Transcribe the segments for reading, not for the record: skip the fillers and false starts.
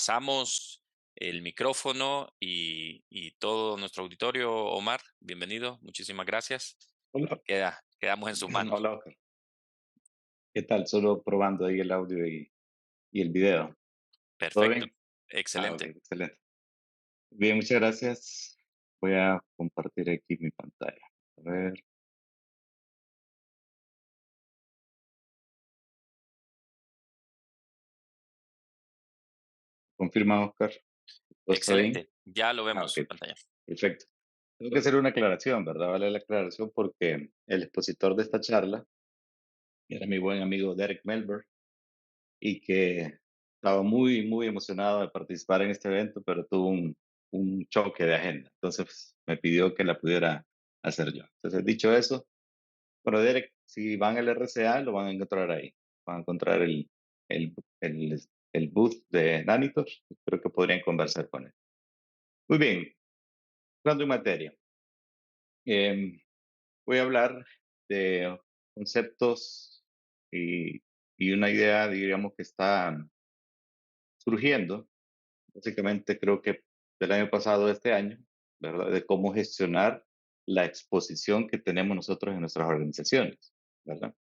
pasamos el micrófono y todo nuestro auditorio. Omar, bienvenido, muchísimas gracias. Hola, Quedamos en sus manos. hola, Oscar. ¿Qué tal? Solo probando ahí el audio y el video. ¿Todo Perfecto, bien? Ah, ok, excelente, excelente. Bien, muchas gracias. Voy a compartir aquí mi pantalla. A ver, confirma, Oscar. ¿Todo está bien? excelente. Ya lo Ah, ok, vemos en pantalla. perfecto. Tengo que hacer una aclaración, ¿verdad? Vale la aclaración porque el expositor de esta charla era mi buen amigo Derek Melber y que estaba muy, muy emocionado de participar en este evento, pero tuvo un choque de agenda. Entonces me pidió que la pudiera hacer yo. Entonces, dicho eso, bueno, Derek, si van al RCA, lo van a encontrar ahí. Van a encontrar el, el, el booth de Nanitor. Creo que podrían conversar con él. Muy bien, entrando en materia. Em, Voy a hablar de conceptos y, y una idea, digamos, que está surgiendo. Básicamente creo que del año pasado a este año, ¿verdad? De cómo gestionar la exposición que tenemos nosotros en nuestras organizaciones, ¿verdad?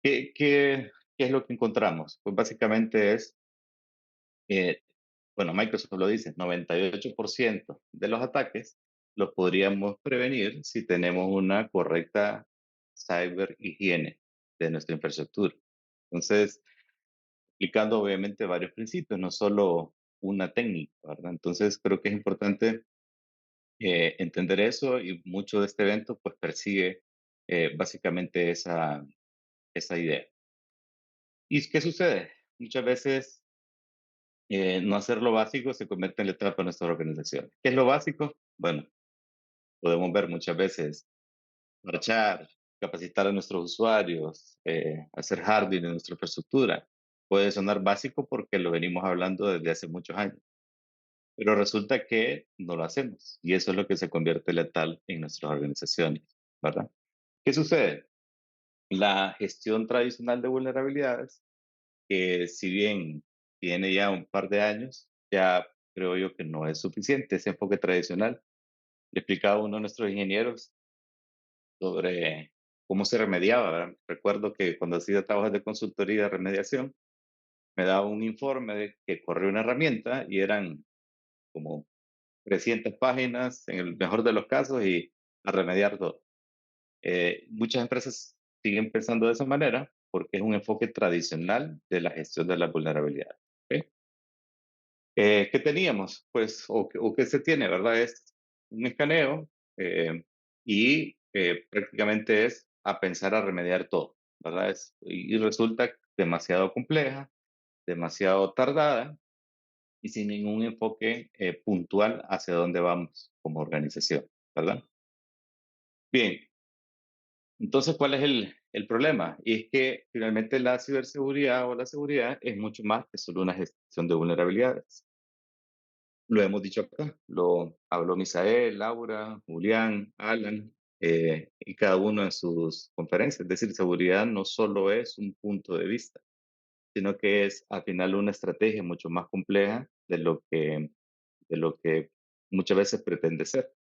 ¿Qué es lo que encontramos? Pues básicamente es, eh, bueno, Microsoft lo dice, 98% de los ataques los podríamos prevenir si tenemos una correcta cyber higiene de nuestra infraestructura. Entonces, aplicando obviamente varios principios, no solo una técnica, ¿verdad? Entonces, creo que es importante entender eso y mucho de este evento pues persigue básicamente esa idea. ¿Y qué sucede? Muchas veces no hacer lo básico se convierte en letal para nuestras organizaciones. ¿Qué es lo básico? Bueno, podemos ver muchas veces marchar, capacitar a nuestros usuarios, hacer hardening de nuestra infraestructura. Puede sonar básico porque lo venimos hablando desde hace muchos años, pero resulta que no lo hacemos y eso es lo que se convierte letal en nuestras organizaciones, ¿verdad? ¿Qué sucede? La gestión tradicional de vulnerabilidades, que si bien tiene ya un par de años, ya creo yo que no es suficiente. Ese enfoque tradicional, le explicaba a uno de nuestros ingenieros sobre cómo se remediaba, ¿verdad? Recuerdo que cuando hacía trabajos de consultoría de remediación, me daba un informe de que corría una herramienta y eran como 300 páginas en el mejor de los casos y a remediar todo. Muchas empresas siguen pensando de esa manera porque es un enfoque tradicional de la gestión de las vulnerabilidades. ¿Ok? ¿Qué teníamos? Pues, o qué se tiene, ¿verdad? Es un escaneo y prácticamente es a pensar a remediar todo, ¿verdad? Y resulta demasiado compleja, demasiado tardada y sin ningún enfoque puntual hacia dónde vamos como organización, ¿verdad? Bien, entonces, ¿cuál es el problema? Y es que finalmente la ciberseguridad o la seguridad es mucho más que solo una gestión de vulnerabilidades. Lo hemos dicho acá, lo habló Misael, Laura, Julián, Alan, y cada uno en sus conferencias. Es decir, seguridad no solo es un punto de vista, sino que es al final una estrategia mucho más compleja de lo que muchas veces pretende ser.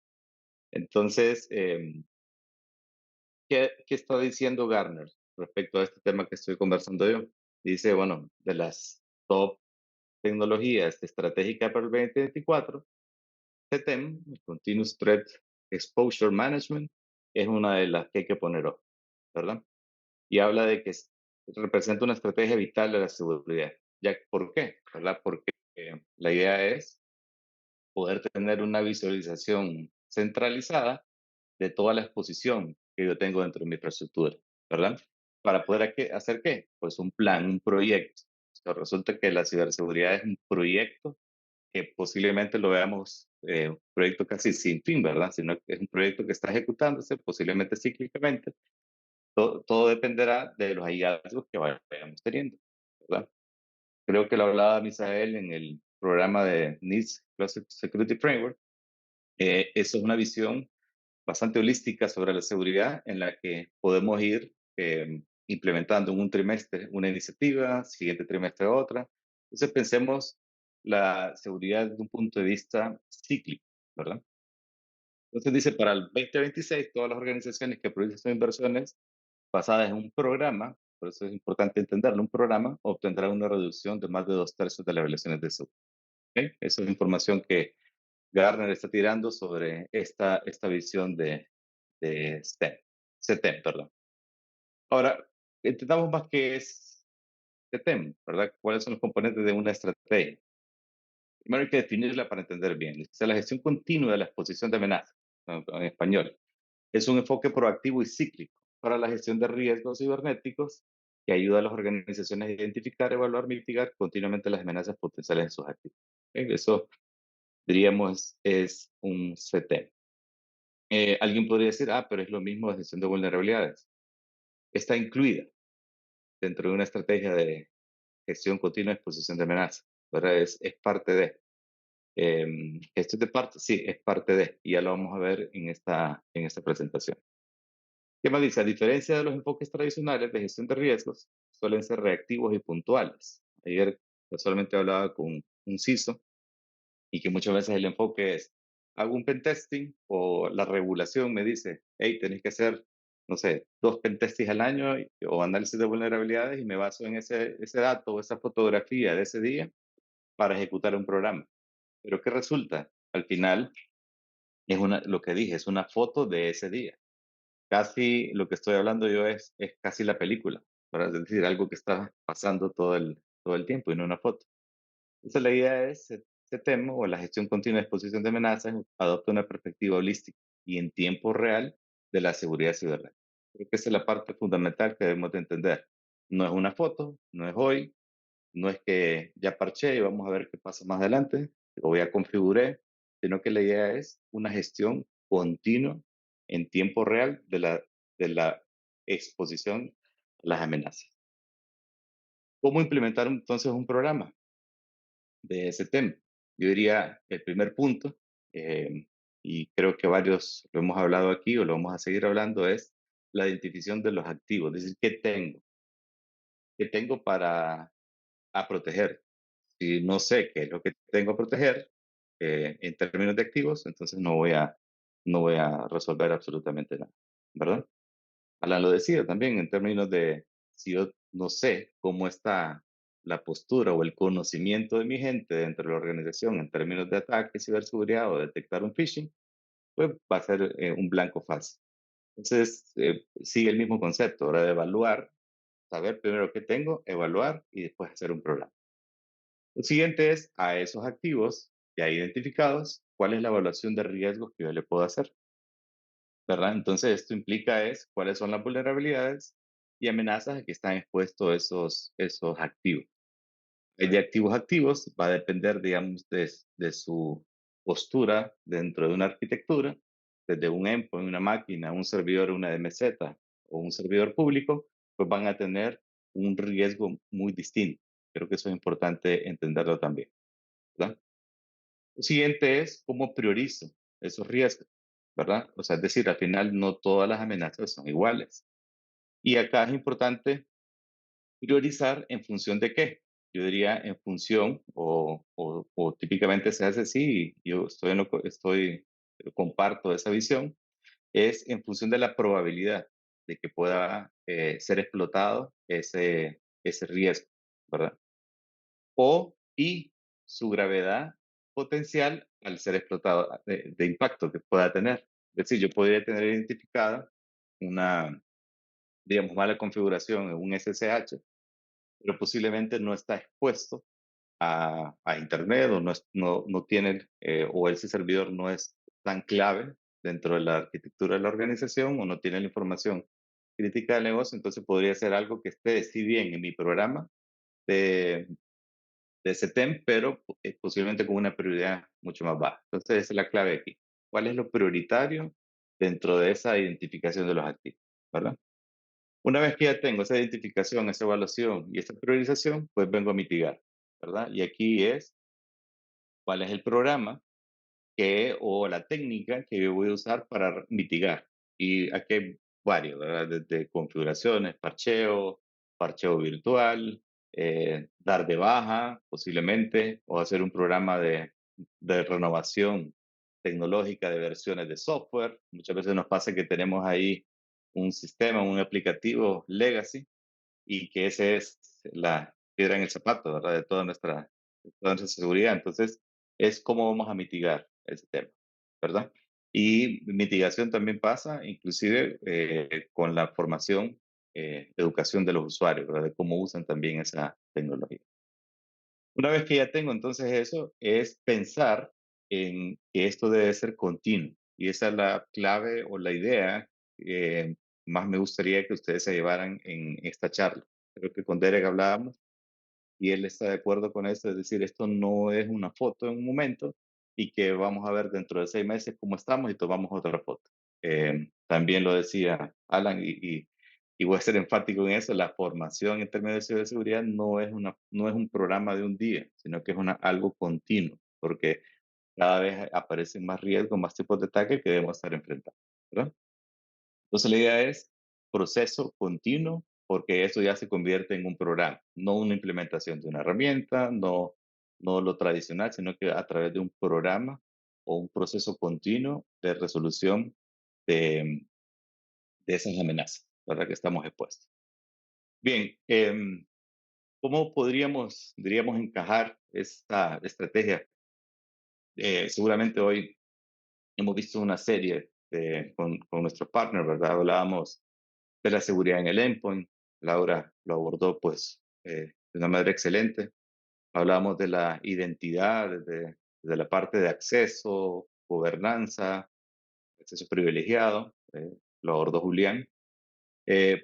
Entonces, ¿qué está diciendo Gartner respecto a este tema que estoy conversando yo? Dice, bueno, de las top tecnologías estratégicas para el 2024, CTEM, el Continuous Threat Exposure Management, es una de las que hay que poner ojo, ¿verdad? Y habla de que representa una estrategia vital de la seguridad. ¿Ya por qué? ¿Verdad? Porque la idea es poder tener una visualización centralizada de toda la exposición que yo tengo dentro de mi infraestructura, ¿verdad? Para poder hacer qué? Pues un plan, un proyecto. O sea, resulta que la ciberseguridad es un proyecto que posiblemente lo veamos un proyecto casi sin fin, ¿verdad? Sino que es un proyecto que está ejecutándose posiblemente cíclicamente. Todo dependerá de los hallazgos que vayamos teniendo, ¿verdad? Creo que lo hablaba Misael en el programa de NIST Cloud Security Framework. Eso es una visión bastante holística sobre la seguridad en la que podemos ir implementando en un trimestre una iniciativa, siguiente trimestre otra. Entonces pensemos la seguridad desde un punto de vista cíclico, ¿verdad? Entonces dice, para el 2026, todas las organizaciones que producen sus inversiones basadas en un programa, por eso es importante entenderlo, un programa obtendrá una reducción de más de 2/3 de las evaluaciones de seguro. ¿Ok? Esa es información que Gartner está tirando sobre esta visión de STEM, perdón. Ahora, entendamos más qué es STEM, ¿verdad? ¿Cuáles son los componentes de una estrategia? Primero hay que definirla para entender bien. Es la gestión continua de la exposición de amenazas, en español. Es un enfoque proactivo y cíclico para la gestión de riesgos cibernéticos que ayuda a las organizaciones a identificar, evaluar, mitigar continuamente las amenazas potenciales en sus activos. ¿Ok? Eso, diríamos, es un CTEM. Alguien podría decir, pero es lo mismo de gestión de vulnerabilidades. Está incluida dentro de una estrategia de gestión continua de exposición de amenazas, ¿verdad? Es parte de. Esto es de parte, sí, es parte de, y ya lo vamos a ver en esta presentación. ¿Qué más dice? A diferencia de los enfoques tradicionales de gestión de riesgos, suelen ser reactivos y puntuales. Ayer casualmente hablaba con un CISO y que muchas veces el enfoque es, hago un pentesting o la regulación me dice, hey, tenéis que hacer, no sé, 2 pentestings al año o análisis de vulnerabilidades y me baso en ese dato o esa fotografía de ese día para ejecutar un programa. Pero ¿qué resulta? Al final, lo que dije, es una foto de ese día. Casi lo que estoy hablando yo es casi la película, ¿verdad? Es decir, algo que está pasando todo el tiempo y no una foto. Entonces la idea es, ese tema o la gestión continua de exposición de amenazas adopta una perspectiva holística y en tiempo real de la seguridad cibernética. Creo que esa es la parte fundamental que debemos de entender. No es una foto, no es hoy, no es que ya parché y vamos a ver qué pasa más adelante, o ya configuré, sino que la idea es una gestión continua en tiempo real de la exposición a las amenazas. ¿Cómo implementar entonces un programa de ese tema? Yo diría el primer punto, eh, y creo que varios lo hemos hablado aquí o lo vamos a seguir hablando, es la identificación de los activos, es decir, ¿qué tengo para proteger? Si no sé qué es lo que tengo a proteger en términos de activos, entonces no voy a resolver absolutamente nada, ¿verdad? Alan lo decía también en términos de si yo no sé cómo está la postura o el conocimiento de mi gente dentro de la organización en términos de ataque, ciberseguridad o detectar un phishing, pues va a ser un blanco fácil. Entonces, sigue el mismo concepto, ahora de evaluar, saber primero qué tengo, evaluar y después hacer un programa. Lo siguiente es, a esos activos ya identificados, ¿cuál es la evaluación de riesgos que yo le puedo hacer? ¿Verdad? Entonces, esto implica es cuáles son las vulnerabilidades y amenazas a que están expuestos esos activos. El de activos activos va a depender, digamos, de su postura dentro de una arquitectura, desde un endpoint, una máquina, un servidor, una DMZ o un servidor público, pues van a tener un riesgo muy distinto. Creo que eso es importante entenderlo también, ¿verdad? Lo siguiente es cómo priorizo esos riesgos, ¿verdad? O sea, es decir, al final no todas las amenazas son iguales. Y acá es importante priorizar en función de qué. Yo diría en función, o típicamente se hace así, y yo comparto esa visión, es en función de la probabilidad de que pueda ser explotado ese riesgo, ¿verdad? Y su gravedad potencial al ser explotado, de impacto que pueda tener. Es decir, yo podría tener identificada una, digamos, mala configuración en un SSH, pero posiblemente no está expuesto a Internet o no tiene, o ese servidor no es tan clave dentro de la arquitectura de la organización o no tiene la información crítica del negocio, entonces podría ser algo que esté, sí bien, en mi programa de de ese TEM, pero posiblemente con una prioridad mucho más baja. Entonces, esa es la clave aquí. ¿Cuál es lo prioritario dentro de esa identificación de los activos? ¿Verdad? Una vez que ya tengo esa identificación, esa evaluación y esa priorización, pues vengo a mitigar, ¿verdad? Y aquí es cuál es el programa o la técnica que yo voy a usar para mitigar. Y aquí hay varios, ¿verdad? Desde configuraciones, parcheo virtual, dar de baja posiblemente o hacer un programa de renovación tecnológica de versiones de software. Muchas veces nos pasa que tenemos ahí un sistema, un aplicativo legacy y que ese es la piedra en el zapato, ¿verdad? De toda nuestra seguridad. Entonces, es cómo vamos a mitigar ese tema, ¿verdad? Y mitigación también pasa, inclusive, con la formación, educación de los usuarios, ¿verdad? De cómo usan también esa tecnología. Una vez que ya tengo entonces eso, es pensar en que esto debe ser continuo. Y esa es la clave o la idea que más me gustaría que ustedes se llevaran en esta charla. Creo que con Derek hablábamos y él está de acuerdo con eso, es decir, esto no es una foto en un momento y que vamos a ver dentro de 6 meses cómo estamos y tomamos otra foto. También lo decía Alan y voy a ser enfático en eso, la formación en términos de ciberseguridad no es un programa de un día, sino que es algo continuo, porque cada vez aparecen más riesgos, más tipos de ataques que debemos estar enfrentando, ¿verdad? Entonces la idea es proceso continuo, porque eso ya se convierte en un programa, no una implementación de una herramienta, no lo tradicional, sino que a través de un programa o un proceso continuo de resolución de, de esas amenazas, ¿verdad? Que estamos expuestos. Bien, ¿cómo diríamos, encajar esta estrategia? Seguramente hoy hemos visto una serie con nuestro partner, ¿verdad? Hablábamos de la seguridad en el endpoint. Laura lo abordó pues de una manera excelente. Hablamos de la identidad, desde la parte de acceso, gobernanza, acceso privilegiado, lo abordó Julián.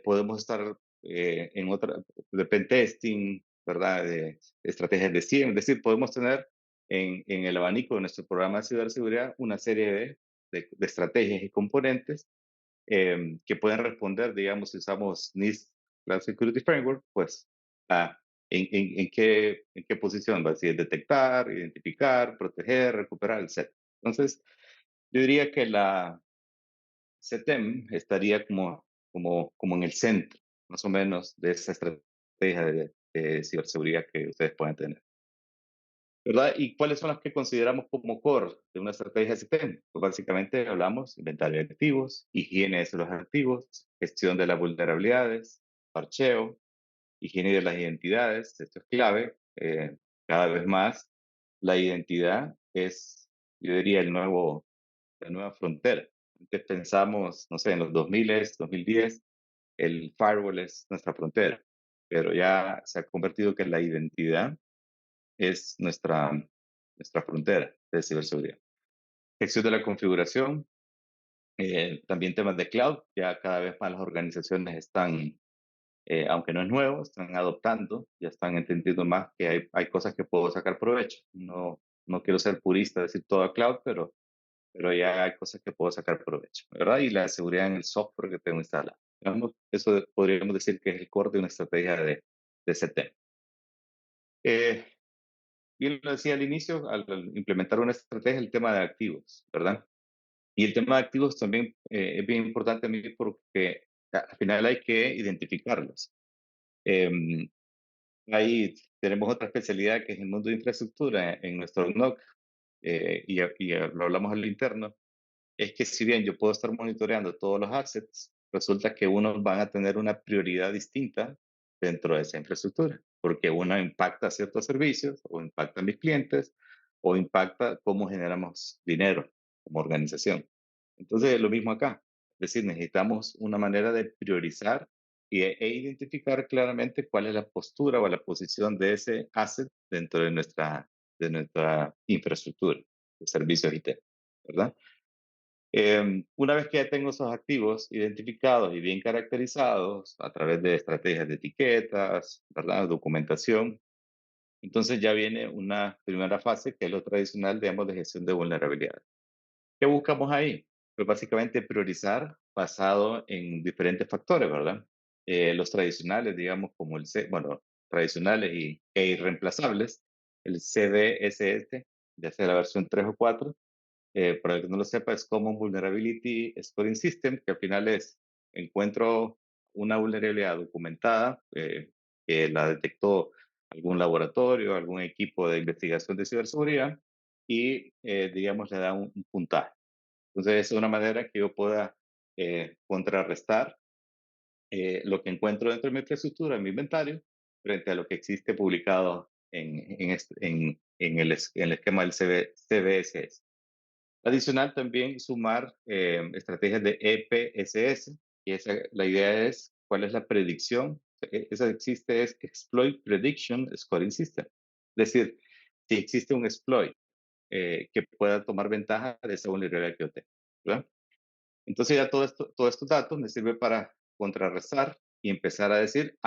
Podemos estar en otra, de pentesting, ¿verdad? De estrategias de SIEM, es decir, podemos tener en el abanico de nuestro programa de ciberseguridad una serie de estrategias y componentes que pueden responder, digamos, si usamos NIST Cloud Security Framework, pues, a en qué posición va a decir detectar, identificar, proteger, recuperar, etc. Entonces, yo diría que la CETEM estaría como en el centro, más o menos, de esa estrategia de ciberseguridad que ustedes pueden tener. ¿Verdad? ¿Y cuáles son las que consideramos como core de una estrategia CETEM? Pues básicamente hablamos inventario de activos, higiene de los activos, gestión de las vulnerabilidades, parcheo, higiene de las identidades. Esto es clave. Cada vez más la identidad es, yo diría, la nueva frontera. Antes pensamos, no sé, en los 2000, 2010, el firewall es nuestra frontera, pero ya se ha convertido que la identidad es nuestra frontera de ciberseguridad. Gestión de la configuración, también temas de cloud, ya cada vez más las organizaciones están, aunque no es nuevo, están adoptando, ya están entendiendo más que hay cosas que puedo sacar provecho. No quiero ser purista, decir todo cloud, pero ya hay cosas que puedo sacar provecho, ¿verdad? Y la seguridad en el software que tengo instalado. Digamos, eso podríamos decir que es el core de una estrategia de ese tema. Bien lo decía al inicio, al implementar una estrategia, el tema de activos, ¿verdad? Y el tema de activos también es bien importante a mí porque al final hay que identificarlos. Em, Ahí tenemos otra especialidad que es el mundo de infraestructura en nuestro NOC, lo hablamos al interno, es que si bien yo puedo estar monitoreando todos los assets, resulta que unos van a tener una prioridad distinta dentro de esa infraestructura, porque uno impacta ciertos servicios o impacta a mis clientes o impacta cómo generamos dinero como organización. Entonces, lo mismo acá. Es decir, necesitamos una manera de priorizar e identificar claramente cuál es la postura o la posición de ese asset dentro de nuestra infraestructura de servicios IT, ¿verdad? Una vez que ya tengo esos activos identificados y bien caracterizados a través de estrategias de etiquetas, ¿verdad? Documentación, entonces ya viene una primera fase que es lo tradicional, digamos, de gestión de vulnerabilidades. ¿Qué buscamos ahí? Pues básicamente priorizar basado en diferentes factores, ¿verdad? Los tradicionales, digamos, como bueno, tradicionales e irreemplazables, el CDSS, ya sea la versión 3 o 4, para el que no lo sepa, es Common Vulnerability Scoring System, que al final encuentro una vulnerabilidad documentada, que la detectó algún laboratorio, algún equipo de investigación de ciberseguridad y, digamos, le da un puntaje. Entonces, es una manera que yo pueda contrarrestar lo que encuentro dentro de mi infraestructura, en mi inventario, frente a lo que existe publicado en el esquema del CBSS. Adicional, también sumar estrategias de EPSS, y la idea es cuál es la predicción. Esa existe, es Exploit Prediction Scoring System. Es decir, si existe un exploit que pueda tomar ventaja de esa vulnerabilidad que yo tengo, ¿verdad? Entonces ya todos estos datos me sirven para contrarrestar y empezar a decir,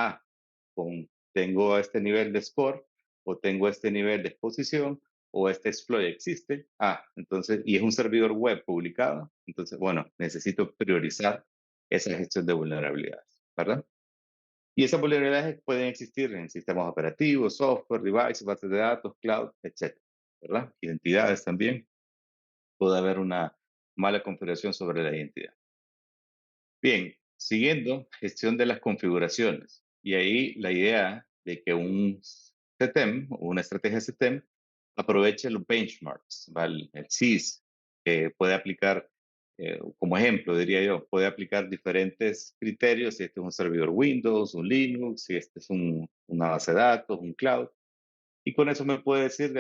tengo este nivel de score o tengo este nivel de exposición o este exploit existe. Entonces, y es un servidor web publicado. Entonces, bueno, necesito priorizar esa gestión de vulnerabilidades, ¿verdad? Y esas vulnerabilidades pueden existir en sistemas operativos, software, devices, bases de datos, cloud, etcétera, ¿verdad? Identidades también. Puede haber una mala configuración sobre la identidad. Bien, siguiendo, gestión de las configuraciones. Y ahí la idea de que un CTEM o una estrategia CTEM aproveche los benchmarks, ¿vale? El CIS, que puede aplicar, como ejemplo, diría yo, puede aplicar diferentes criterios, si este es un servidor Windows, un Linux, si este es una base de datos, un cloud. Y con eso me puede decir,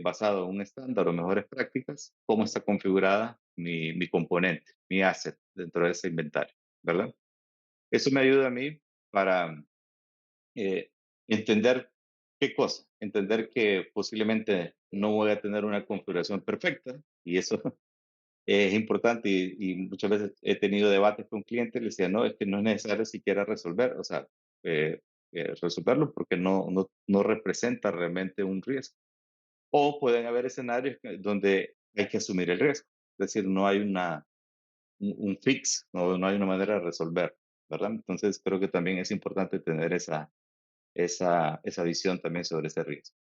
basado en un estándar o mejores prácticas, cómo está configurada mi componente, mi asset dentro de ese inventario, ¿verdad? Eso me ayuda a mí para eh, entender qué cosa, entender que posiblemente no voy a tener una configuración perfecta y eso es importante y muchas veces he tenido debates con clientes y les decía, no, es que no es necesario siquiera resolver, o sea, resolverlo porque no representa realmente un riesgo. O pueden haber escenarios donde hay que asumir el riesgo, es decir, no hay un fix, no hay una manera de resolver, ¿verdad? Entonces creo que también es importante tener esa visión también sobre ese riesgo.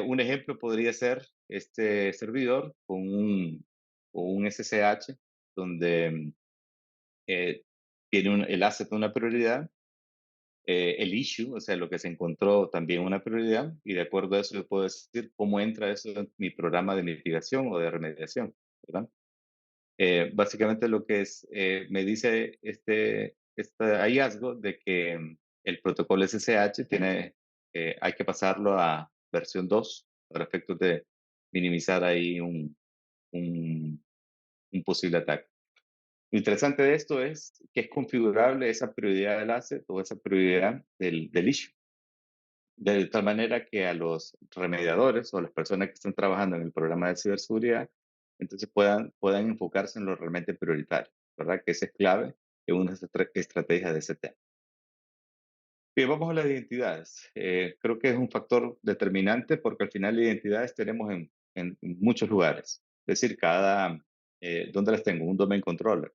Un ejemplo podría ser este servidor con un SSH donde tiene el asset una prioridad, el issue, o sea, lo que se encontró también una prioridad, y de acuerdo a eso yo puedo decir cómo entra eso en mi programa de mitigación o de remediación, ¿verdad? Básicamente lo que me dice este hallazgo de que el protocolo SSH hay que pasarlo a versión 2 para efectos de minimizar ahí un, un posible ataque. Lo interesante de esto es que es configurable esa prioridad del asset o esa prioridad del issue, de tal manera que a los remediadores o a las personas que están trabajando en el programa de ciberseguridad, entonces puedan enfocarse en lo realmente prioritario, ¿verdad? Que esa es clave en una estrategia de ese tema. Bien, vamos a las identidades. Creo que es un factor determinante porque al final identidades tenemos en muchos lugares. Es decir, ¿dónde las tengo? Un domain controller.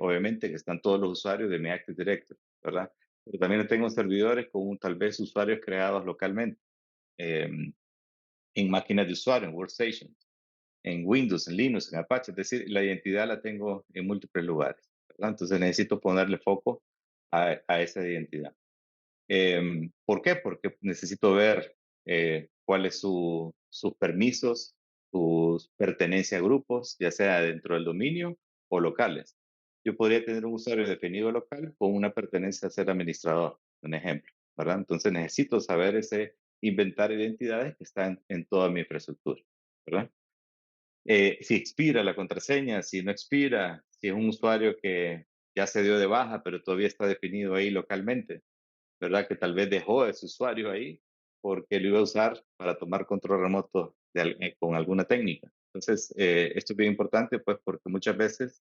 Obviamente que están todos los usuarios de mi Active Directory, ¿verdad? Pero también tengo servidores con tal vez usuarios creados localmente em, en máquinas de usuario, en workstations, en Windows, en Linux, en Apache. Es decir, la identidad la tengo en múltiples lugares, ¿verdad? Entonces necesito ponerle foco a esa identidad. ¿Por qué? Porque necesito ver cuáles sus permisos, sus pertenencias a grupos, ya sea dentro del dominio o locales. Yo podría tener un usuario definido local con una pertenencia a ser administrador, un ejemplo, ¿verdad? Entonces necesito saber ese inventario de identidades que están en toda mi infraestructura, ¿verdad? Si expira la contraseña, si no expira, si es un usuario que ya se dio de baja, pero todavía está definido ahí localmente, ¿verdad? Que tal vez dejó ese usuario ahí porque lo iba a usar para tomar control remoto con alguna técnica. Entonces, esto es bien importante, pues, porque muchas veces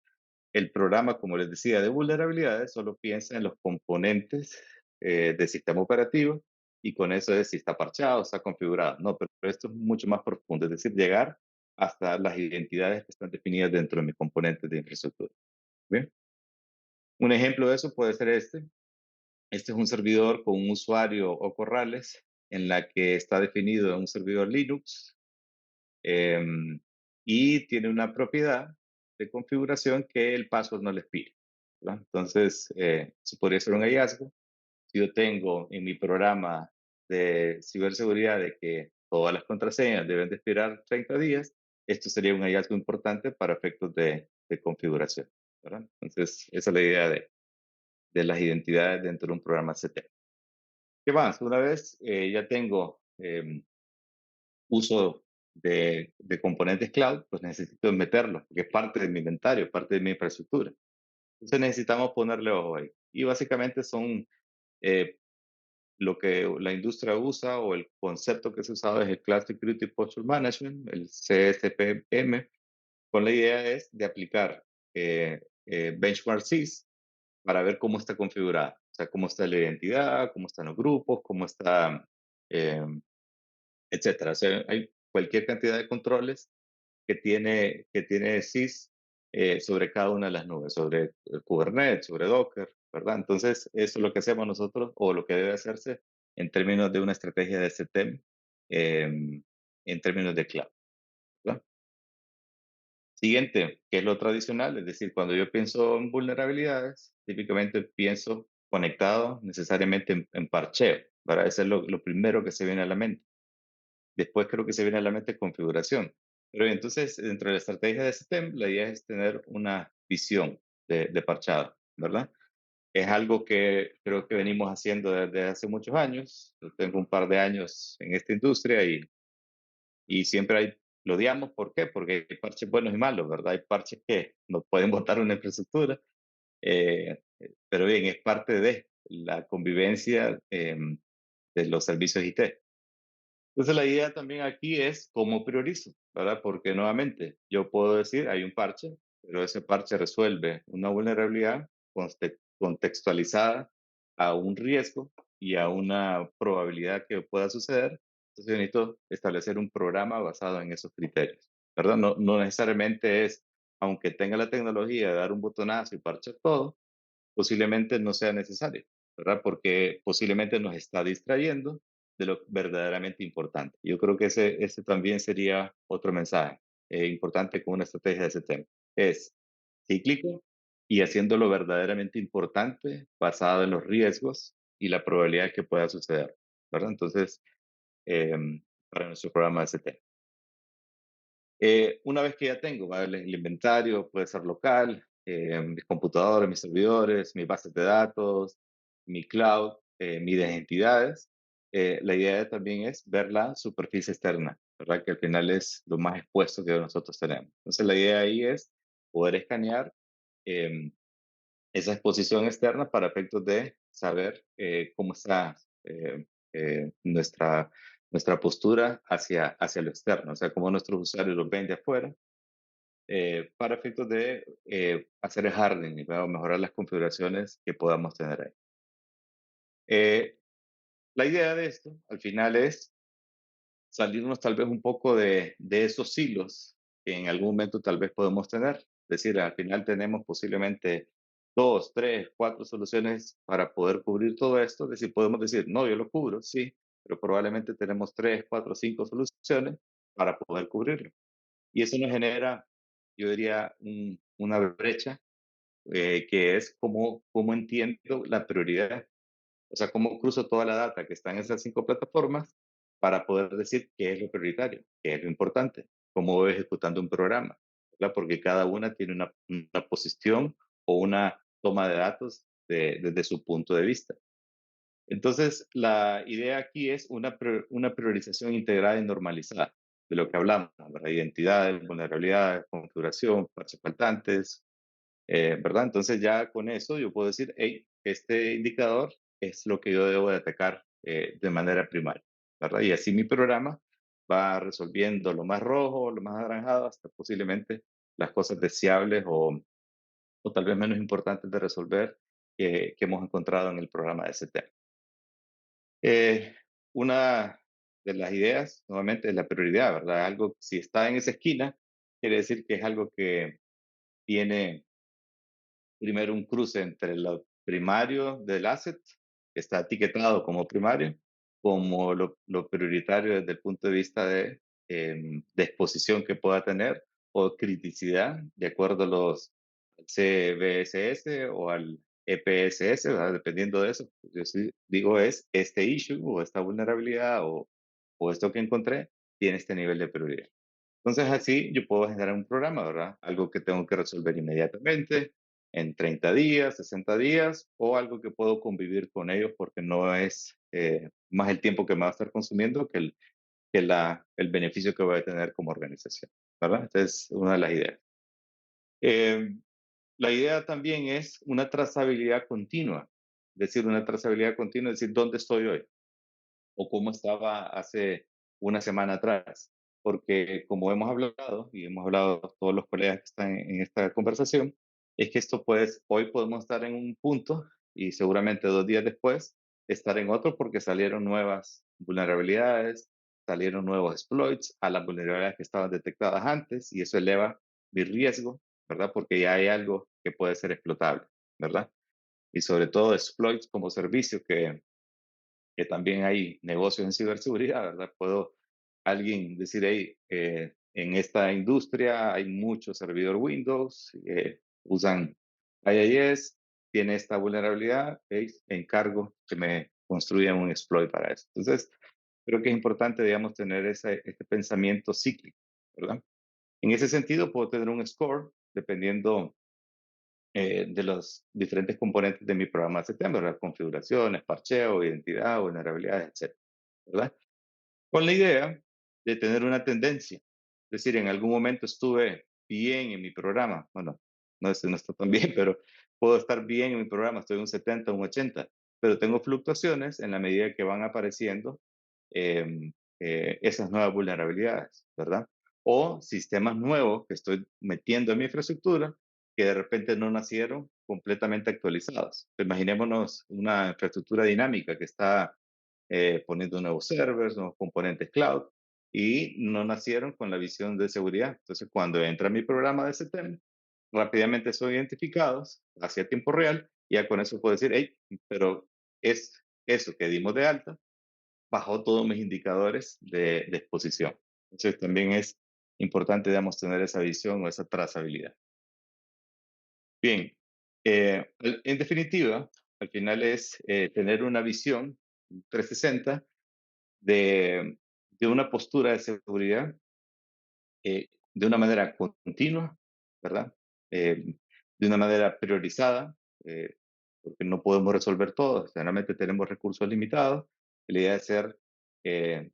el programa, como les decía, de vulnerabilidades solo piensa en los componentes del sistema operativo y con eso es si está parchado, está configurado. No, pero esto es mucho más profundo, es decir, llegar hasta las identidades que están definidas dentro de mis componentes de infraestructura. ¿Bien? Un ejemplo de eso puede ser este. Este es un servidor con un usuario o corrales en la que está definido en un servidor Linux em, y tiene una propiedad de configuración que el password no le expire, ¿verdad? Entonces, eso podría ser un hallazgo. si yo tengo en mi programa de ciberseguridad de que todas las contraseñas deben de expirar 30 días, esto sería un hallazgo importante para efectos de configuración, ¿verdad? Entonces, esa es la idea de las identidades dentro de un programa CT. ¿Qué más? Una vez ya tengo uso de componentes cloud, pues necesito meterlos, porque es parte de mi inventario, parte de mi infraestructura. Entonces necesitamos ponerle ojo ahí. Y básicamente son eh, lo que la industria usa o el concepto que se ha usado es el Cloud Security Posture Management, el CSPM, con la idea es de aplicar benchmark SIS para ver cómo está configurada, o sea, cómo está la identidad, cómo están los grupos, cómo está, eh, etcétera. O sea, hay cualquier cantidad de controles que tiene SIS sobre cada una de las nubes, sobre Kubernetes, sobre Docker, ¿verdad? Entonces, eso es lo que hacemos nosotros o lo que debe hacerse en términos de una estrategia de STEM, en términos de cloud, ¿verdad? Siguiente, que es lo tradicional, es decir, cuando yo pienso en vulnerabilidades, típicamente pienso conectado necesariamente en parcheo, ¿verdad? Eso es lo primero que se viene a la mente. Después creo que se viene a la mente configuración. Pero entonces, dentro de la estrategia de STEM, la idea es tener una visión de parchado, ¿verdad? Es algo que creo que venimos haciendo desde hace muchos años. Yo tengo un par de años en esta industria y siempre lo odiamos. ¿Por qué? Porque hay parches buenos y malos, ¿verdad? Hay parches que nos pueden botar una infraestructura, pero bien, es parte de la convivencia de los servicios IT. Entonces la idea también aquí es cómo priorizo, ¿verdad? Porque nuevamente yo puedo decir, hay un parche, pero ese parche resuelve una vulnerabilidad contextualizada a un riesgo y a una probabilidad que pueda suceder. Entonces yo necesito establecer un programa basado en esos criterios, ¿verdad? No necesariamente es, aunque tenga la tecnología de dar un botonazo y parchar todo, posiblemente no sea necesario, ¿verdad? Porque posiblemente nos está distrayendo de lo verdaderamente importante. Yo creo que ese también sería otro mensaje importante con una estrategia de ese tema. Es cíclico y haciéndolo verdaderamente importante basado en los riesgos y la probabilidad que pueda suceder, ¿verdad? Entonces, para nuestro programa de ese tema. Una vez que ya tengo, ¿vale? El inventario puede ser local, mis computadores, mis servidores, mis bases de datos, mi cloud, mis entidades. La idea también es ver la superficie externa, ¿verdad? Que al final es lo más expuesto que nosotros tenemos. Entonces, la idea ahí es poder escanear em, esa exposición externa para efectos de saber cómo está nuestra postura hacia lo externo, o sea, cómo nuestros usuarios lo ven de afuera, para efectos de hacer el hardening, ¿verdad? O mejorar las configuraciones que podamos tener ahí. Eh, la idea de esto, al final, es salirnos tal vez un poco de esos hilos que en algún momento tal vez podemos tener. Es decir, al final tenemos posiblemente dos, tres, cuatro soluciones para poder cubrir todo esto. Es decir, podemos decir, no, yo lo cubro, sí, pero probablemente tenemos tres, cuatro, cinco soluciones para poder cubrirlo. Y eso nos genera, yo diría, una brecha que es cómo entiendo la prioridad, o sea, cómo cruzo toda la data que está en esas cinco plataformas para poder decir qué es lo prioritario, qué es lo importante, cómo voy ejecutando un programa, ¿verdad? Porque cada una tiene una posición o una toma de datos desde su punto de vista. Entonces, la idea aquí es una priorización integrada y normalizada de lo que hablamos, ¿verdad? Identidades, vulnerabilidades, configuración, parches faltantes, ¿verdad? Entonces ya con eso yo puedo decir, hey, este indicador es lo que yo debo de atacar de manera primaria, ¿verdad? Y así mi programa va resolviendo lo más rojo, lo más anaranjado, hasta posiblemente las cosas deseables o tal vez menos importantes de resolver que hemos encontrado en el programa de ST. Una de las ideas, nuevamente, es la prioridad, ¿verdad? Algo, si está en esa esquina, quiere decir que es algo que tiene primero un cruce entre lo primario del asset, que está etiquetado como primario, como lo prioritario desde el punto de vista de exposición que pueda tener o criticidad, de acuerdo a los CBSS o al EPSS, ¿verdad? Dependiendo de eso. Yo sí digo es este issue o esta vulnerabilidad o esto que encontré tiene este nivel de prioridad. Entonces así yo puedo generar un programa, ¿verdad? Algo que tengo que resolver inmediatamente, en 30 días, 60 días, o algo que puedo convivir con ellos porque no es más el tiempo que me va a estar consumiendo el beneficio que voy a tener como organización, ¿verdad? Esta es una de las ideas. Eh, la idea también es una trazabilidad continua, es decir, una trazabilidad continua, es decir, ¿dónde estoy hoy? O cómo estaba hace una semana atrás. Porque como hemos hablado, y hemos hablado todos los colegas que están en esta conversación, es que esto pues, hoy podemos estar en un punto y seguramente 2 días después estar en otro porque salieron nuevas vulnerabilidades, salieron nuevos exploits a las vulnerabilidades que estaban detectadas antes y eso eleva mi riesgo, ¿verdad? Porque ya hay algo que puede ser explotable, ¿verdad? Y sobre todo exploits como servicio que también hay negocios en ciberseguridad, ¿verdad? Puedo alguien decir, hey, en esta industria hay mucho servidor Windows, usan IIS, tiene esta vulnerabilidad, hey, encargo que me construyan un exploit para eso. Entonces, creo que es importante, digamos, tener este pensamiento cíclico, ¿verdad? En ese sentido, puedo tener un score dependiendo de los diferentes componentes de mi programa de septiembre, ¿verdad? Configuraciones, parcheo, identidad, vulnerabilidades, etcétera, ¿verdad? Con la idea de tener una tendencia. Es decir, en algún momento estuve bien en mi programa. Bueno, no está tan bien, pero puedo estar bien en mi programa. Estoy en un 70, un 80, pero tengo fluctuaciones en la medida que van apareciendo em, esas nuevas vulnerabilidades, ¿verdad? O sistemas nuevos que estoy metiendo en mi infraestructura que de repente no nacieron completamente actualizados. Imaginémonos una infraestructura dinámica que está poniendo nuevos servers, nuevos componentes cloud, y no nacieron con la visión de seguridad. Entonces, cuando entra mi programa de STEM, rápidamente son identificados hacia tiempo real, y ya con eso puedo decir, hey, pero es eso que dimos de alta, bajó todos mis indicadores de exposición. Entonces, también es importante, digamos, tener esa visión o esa trazabilidad. Bien, en definitiva, al final es tener una visión 360 de, de una postura de seguridad de una manera continua, ¿verdad? De una manera priorizada, eh, porque no podemos resolver todo, generalmente tenemos recursos limitados, y la idea es ser,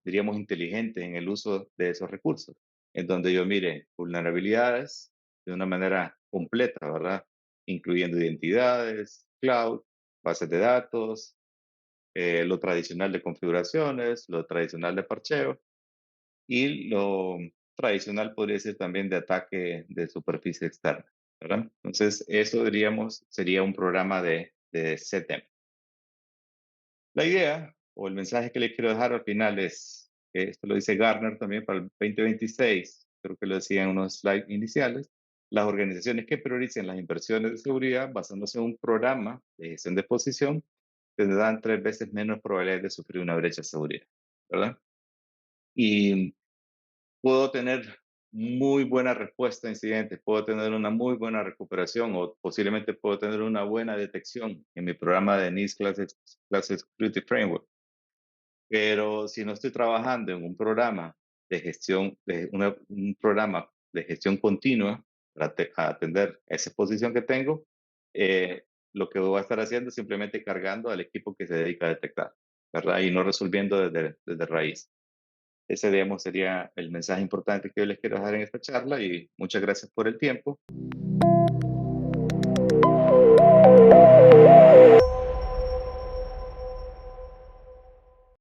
diríamos, inteligentes en el uso de esos recursos, en donde yo mire vulnerabilidades de una manera completa, ¿verdad? Incluyendo identidades, cloud, bases de datos, lo tradicional de configuraciones, lo tradicional de parcheo y lo tradicional podría ser también de ataque de superficie externa, ¿verdad? Entonces, eso diríamos sería un programa de CTEM. La idea o el mensaje que le quiero dejar al final es, esto lo dice Gartner también para el 2026, creo que lo decía en unos slides iniciales, las organizaciones que prioricen las inversiones de seguridad basándose en un programa de gestión de exposición tendrán 3 veces menos probabilidades de sufrir una brecha de seguridad, ¿verdad? Y puedo tener muy buena respuesta a incidentes, puedo tener una muy buena recuperación o posiblemente puedo tener una buena detección en mi programa de NIST Classic Security Framework. Pero si no estoy trabajando en un programa de gestión, un programa de gestión continua para atender esa exposición que tengo, lo que voy a estar haciendo es simplemente cargando al equipo que se dedica a detectar, ¿verdad? Y no resolviendo desde raíz. Ese, digamos, sería el mensaje importante que yo les quiero dejar en esta charla y muchas gracias por el tiempo.